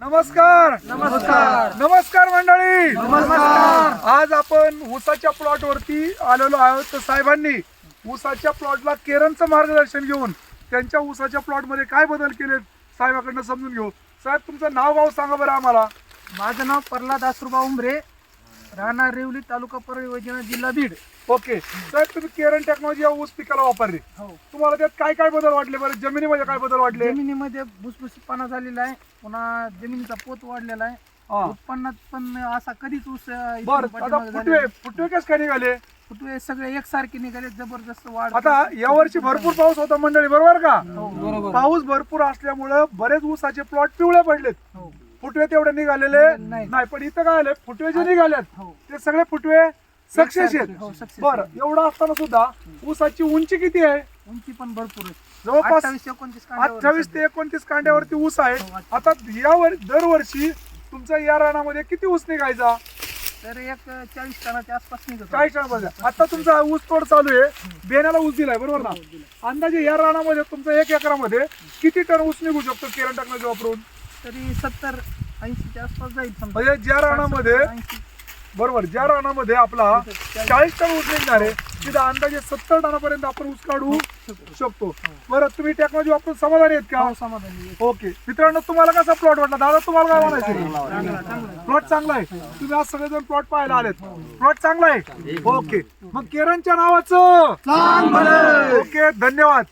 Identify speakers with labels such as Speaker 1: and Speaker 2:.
Speaker 1: नमस्कार
Speaker 2: नमस्कार
Speaker 1: नमस्कार मंडळी.
Speaker 2: नमस्कार.
Speaker 1: आज आपण ऊसाच्या प्लॉट वरती आलेलो आहोत. तर साहेबांनी ऊसाच्या प्लॉटला केरनचं मार्गदर्शन घेऊन त्यांच्या ऊसाच्या प्लॉट मध्ये काय बदल केले साहेबांकडून समजून घेऊ. साहेब तुमचं नाव गाव सांगा बरं आम्हाला.
Speaker 2: माझं नाव प्रल्हाद आसुरबा उमरे, राहणार रेवली, तालुका परळी, वैजनाथ, जिल्हा बीड.
Speaker 1: ओके साहेब, तुम्ही केरन टेक्नॉलॉजी या ऊस पिकाला वापरली.
Speaker 2: हो.
Speaker 1: तुम्हाला त्यात काय काय बदल वाटले बरं? जमिनीमध्ये काय बदल वाटले?
Speaker 2: जमिनीमध्ये भुसभुशीतपणा झालेला आहे, पुन्हा जमिनीचा पोत वाढलेला आहे,
Speaker 1: हा.
Speaker 2: उत्पन्नात पण असा कधीच ऊस इथून
Speaker 1: बरं, आता
Speaker 2: पाठीमागे
Speaker 1: फुटवे
Speaker 2: झालेला
Speaker 1: फुटवे कस काय निघाले?
Speaker 2: नाही. फुटवे सगळे एकसारखे निघाले, जबरदस्त वाढ.
Speaker 1: आता यावर्षी भरपूर पाऊस होता मंडळी, बरोबर का?
Speaker 2: हो, बरोबर.
Speaker 1: पाऊस भरपूर असल्यामुळे बरेच ऊसाचे प्लॉट पिवळे पडलेत.
Speaker 2: हो.
Speaker 1: फुटवे तेवढे निघालेले
Speaker 2: नाही.
Speaker 1: नाही, पण इथं काय आले, फुटवे जे निघालेत
Speaker 2: हो.
Speaker 1: ते सगळे फुटवे सक्सेस आहेत.
Speaker 2: हो, success
Speaker 1: बरं,
Speaker 2: आहेत.
Speaker 1: एवढं असताना सुद्धा ऊसाची उंची किती आहे?
Speaker 2: उंची पण भरपूर आहे.
Speaker 1: जवळपास
Speaker 2: 28-29 कांड्यावर
Speaker 1: 28 ते 29 कांड्यावरती ऊस आहे.
Speaker 2: हो,
Speaker 1: आता दरवर्षी तुमचा या रानामध्ये किती ऊस निघायचा?
Speaker 2: तर एक 40 टनाच्या आसपास निघत.
Speaker 1: काय बघा, आता तुमचा ऊस तोड चालू आहे, बेण्याला ऊस दिलाय, बरोबर ना? अंदाजे या रानामध्ये तुमचा 1 एकरामध्ये किती टन ऊस निघू शकतो केरन टेक्नॉलॉजी वापरून?
Speaker 2: तरी 70-80च्या आसपास जाईल समजा.
Speaker 1: म्हणजे ज्या रानामध्ये
Speaker 2: 80.
Speaker 1: बरोबर, ज्या रानामध्ये आपला 40 टन ऊस निघणार आहे तिथं अंदाजे 70 टनापर्यंत आपण ऊस काढू शकतो. बरं, तुम्ही टेक्नॉलॉजी वापरून समाधानी आहेत का?
Speaker 2: हो, समाधानी आहे.
Speaker 1: ओके मित्रांनो, तुम्हाला कसा प्लॉट वाटला? दादा तुम्हाला काय म्हणायचं?
Speaker 2: चांगला.
Speaker 1: प्लॉट चांगला आहे. तुम्ही आज सगळेजण प्लॉट पाहायला आलेत. प्लॉट चांगला आहे. ओके, मग केरनच्या नावाचं ओके, धन्यवाद.